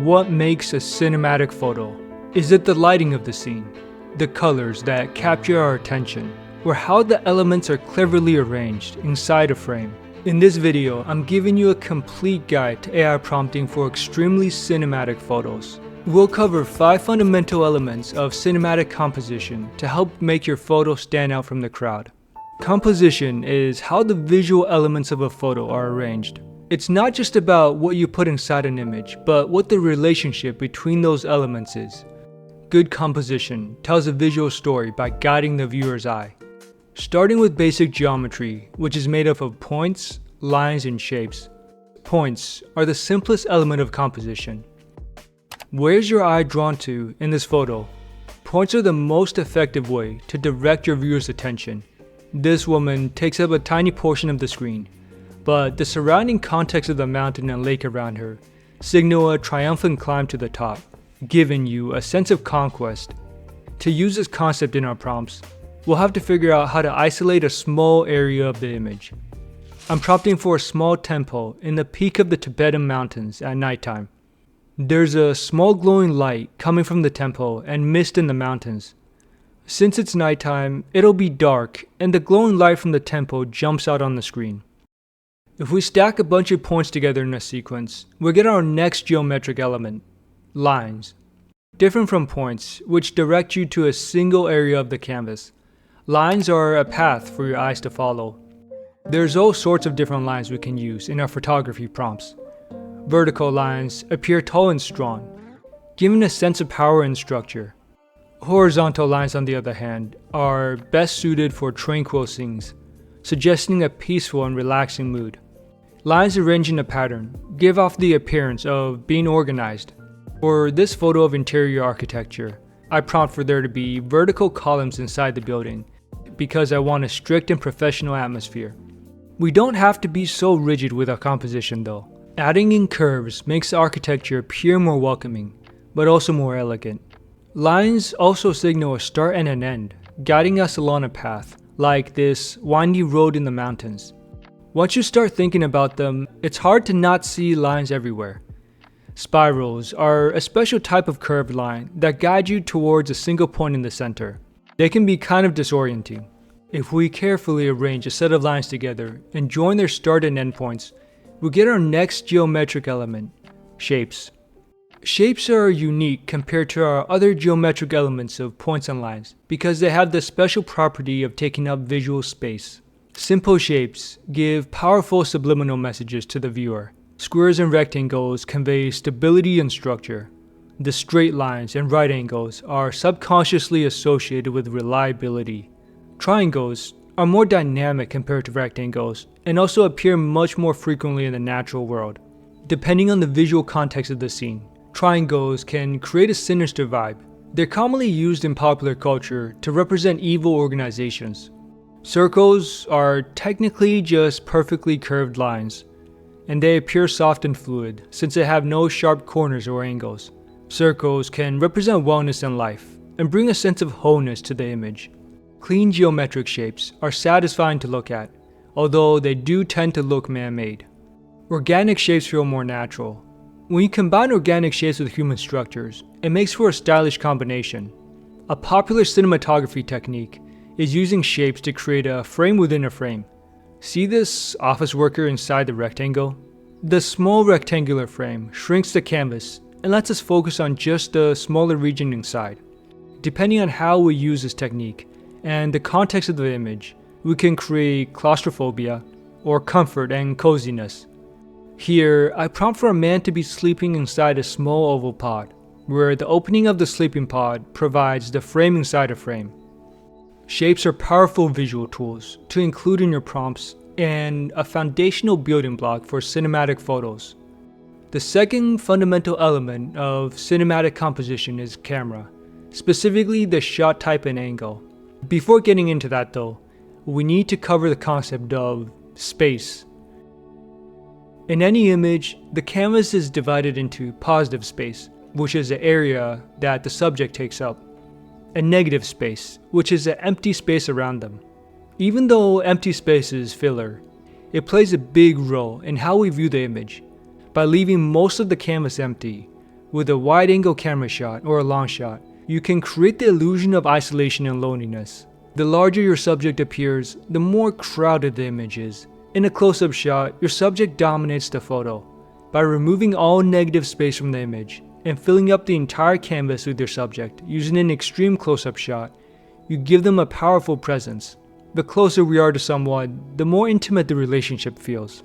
What makes a cinematic photo? Is it the lighting of the scene, the colors that capture our attention, or how the elements are cleverly arranged inside a frame? In this video, I'm giving you a complete guide to AI prompting for extremely cinematic photos. We'll cover 5 fundamental elements of cinematic composition to help make your photo stand out from the crowd. Composition is how the visual elements of a photo are arranged. It's not just about what you put inside an image, but what the relationship between those elements is. Good composition tells a visual story by guiding the viewer's eye. Starting with basic geometry, which is made up of points, lines, and shapes. Points are the simplest element of composition. Where's your eye drawn to in this photo? Points are the most effective way to direct your viewer's attention. This woman takes up a tiny portion of the screen, but the surrounding context of the mountain and lake around her signal a triumphant climb to the top, giving you a sense of conquest. To use this concept in our prompts, we'll have to figure out how to isolate a small area of the image. I'm prompting for a small temple in the peak of the Tibetan mountains at nighttime. There's a small glowing light coming from the temple and mist in the mountains. Since it's nighttime, it'll be dark and the glowing light from the temple jumps out on the screen. If we stack a bunch of points together in a sequence, we'll get our next geometric element, lines. Different from points, which direct you to a single area of the canvas, lines are a path for your eyes to follow. There's all sorts of different lines we can use in our photography prompts. Vertical lines appear tall and strong, giving a sense of power and structure. Horizontal lines, on the other hand, are best suited for tranquil scenes, suggesting a peaceful and relaxing mood. Lines arranged in a pattern give off the appearance of being organized. For this photo of interior architecture, I prompt for there to be vertical columns inside the building because I want a strict and professional atmosphere. We don't have to be so rigid with our composition though. Adding in curves makes the architecture appear more welcoming, but also more elegant. Lines also signal a start and an end, guiding us along a path, like this windy road in the mountains. Once you start thinking about them, it's hard to not see lines everywhere. Spirals are a special type of curved line that guide you towards a single point in the center. They can be kind of disorienting. If we carefully arrange a set of lines together and join their start and end points, we'll get our next geometric element, shapes. Shapes are unique compared to our other geometric elements of points and lines because they have the special property of taking up visual space. Simple shapes give powerful subliminal messages to the viewer. Squares and rectangles convey stability and structure. The straight lines and right angles are subconsciously associated with reliability. Triangles are more dynamic compared to rectangles and also appear much more frequently in the natural world. Depending on the visual context of the scene, triangles can create a sinister vibe. They're commonly used in popular culture to represent evil organizations. Circles are technically just perfectly curved lines, and they appear soft and fluid since they have no sharp corners or angles. Circles can represent wellness and life, and bring a sense of wholeness to the image. Clean geometric shapes are satisfying to look at, although they do tend to look man-made. Organic shapes feel more natural. When you combine organic shapes with human structures, it makes for a stylish combination. A popular cinematography technique is using shapes to create a frame within a frame. See this office worker inside the rectangle? The small rectangular frame shrinks the canvas and lets us focus on just the smaller region inside. Depending on how we use this technique and the context of the image, we can create claustrophobia or comfort and coziness. Here, I prompt for a man to be sleeping inside a small oval pod, where the opening of the sleeping pod provides the frame inside a frame. Shapes are powerful visual tools to include in your prompts and a foundational building block for cinematic photos. The second fundamental element of cinematic composition is camera, specifically the shot type and angle. Before getting into that though, we need to cover the concept of space. In any image, the canvas is divided into positive space, which is the area that the subject takes up, and negative space, which is the empty space around them. Even though empty space is filler, it plays a big role in how we view the image. By leaving most of the canvas empty, With a wide-angle camera shot or a long shot, you can create the illusion of isolation and loneliness. The larger your subject appears, the more crowded the image is. In a close-up shot, your subject dominates the photo. By removing all negative space from the image and filling up the entire canvas with your subject using an extreme close-up shot, you give them a powerful presence. The closer we are to someone, the more intimate the relationship feels.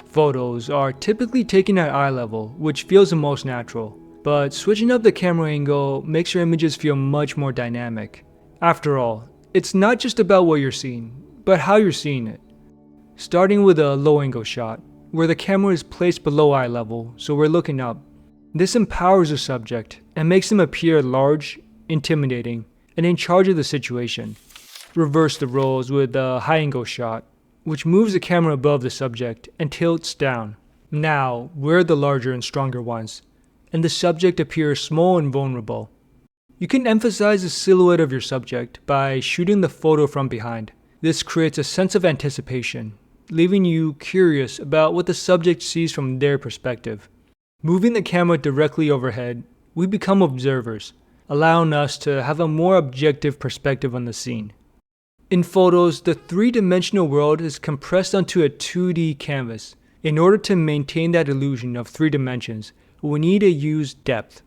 Photos are typically taken at eye level, which feels the most natural, but switching up the camera angle makes your images feel much more dynamic. After all, it's not just about what you're seeing, but how you're seeing it. Starting with a low-angle shot, where the camera is placed below eye level, so we're looking up. This empowers the subject and makes them appear large, intimidating, and in charge of the situation. Reverse the roles with a high-angle shot, which moves the camera above the subject and tilts down. Now, we're the larger and stronger ones, and the subject appears small and vulnerable. You can emphasize the silhouette of your subject by shooting the photo from behind. This creates a sense of anticipation, leaving you curious about what the subject sees from their perspective. Moving the camera directly overhead, we become observers, allowing us to have a more objective perspective on the scene. In photos, the three-dimensional world is compressed onto a 2D canvas. In order to maintain that illusion of 3 dimensions, we need to use depth.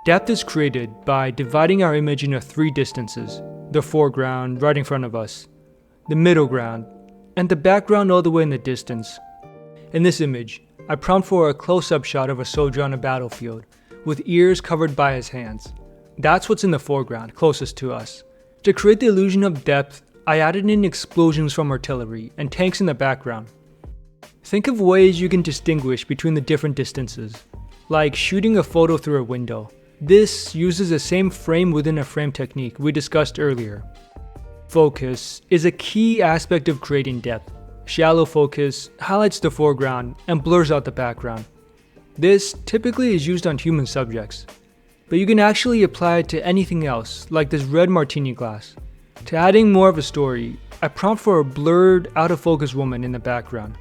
Depth is created by dividing our image into 3 distances: the foreground right in front of us, the middle ground, and the background all the way in the distance. In this image, I prompt for a close-up shot of a soldier on a battlefield, with ears covered by his hands. That's what's in the foreground, closest to us. To create the illusion of depth, I added in explosions from artillery and tanks in the background. Think of ways you can distinguish between the different distances, like shooting a photo through a window. This uses the same frame within a frame technique we discussed earlier. Focus is a key aspect of creating depth. Shallow focus highlights the foreground and blurs out the background. This typically is used on human subjects, but you can actually apply it to anything else, like this red martini glass. To adding more of a story, I prompt for a blurred, out-of-focus woman in the background.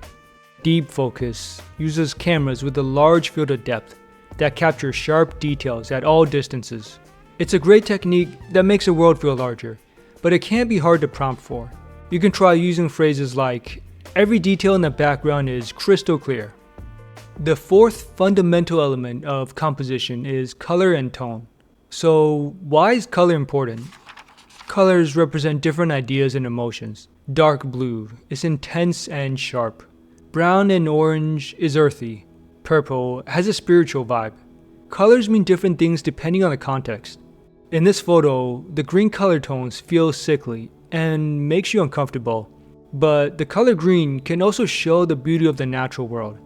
Deep focus uses cameras with a large field of depth that capture sharp details at all distances. It's a great technique that makes a world feel larger, but it can be hard to prompt for. You can try using phrases like, "Every detail in the background is crystal clear." The fourth fundamental element of composition is color and tone. So why is color important? Colors represent different ideas and emotions. Dark blue is intense and sharp. Brown and orange is earthy. Purple has a spiritual vibe. Colors mean different things depending on the context. In this photo, the green color tones feel sickly and makes you uncomfortable. But the color green can also show the beauty of the natural world.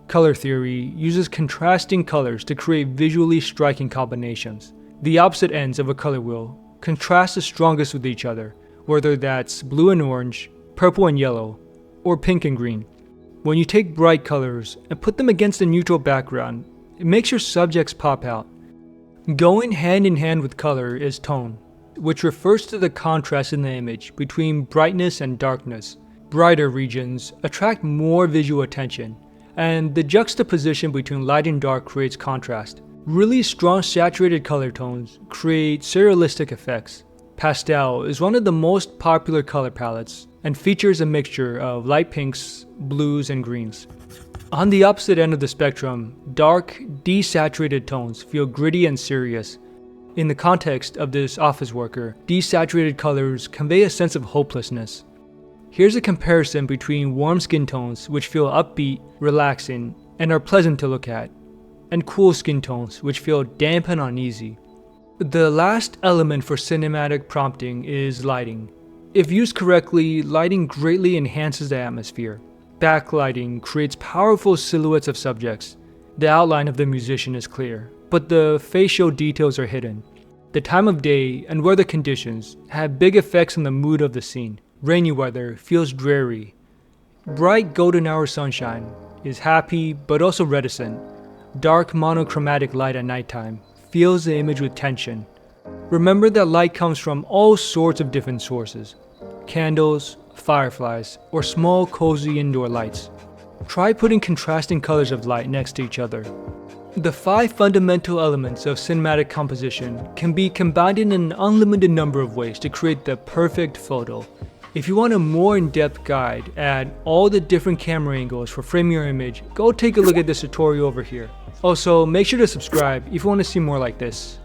Color theory uses contrasting colors to create visually striking combinations. The opposite ends of a color wheel contrast the strongest with each other, whether that's blue and orange, purple and yellow, or pink and green. When you take bright colors and put them against a neutral background, it makes your subjects pop out. Going hand in hand with color is tone, which refers to the contrast in the image between brightness and darkness. Brighter regions attract more visual attention, and the juxtaposition between light and dark creates contrast. Really strong saturated color tones create surrealistic effects. Pastel is one of the most popular color palettes and features a mixture of light pinks, blues, and greens. On the opposite end of the spectrum, dark, desaturated tones feel gritty and serious. In the context of this office worker, desaturated colors convey a sense of hopelessness. Here's a comparison between warm skin tones, which feel upbeat, relaxing, and are pleasant to look at, and cool skin tones, which feel damp and uneasy. The last element for cinematic prompting is lighting. If used correctly, lighting greatly enhances the atmosphere. Backlighting creates powerful silhouettes of subjects. The outline of the musician is clear, but the facial details are hidden. The time of day and weather conditions have big effects on the mood of the scene. Rainy weather feels dreary. Bright golden hour sunshine is happy but also reticent. Dark monochromatic light at nighttime fills the image with tension. Remember that light comes from all sorts of different sources: candles, fireflies, or small cozy indoor lights. Try putting contrasting colors of light next to each other. The 5 fundamental elements of cinematic composition can be combined in an unlimited number of ways to create the perfect photo. If you want a more in-depth guide at all the different camera angles for framing your image, go take a look at this tutorial over here. Also, make sure to subscribe if you want to see more like this.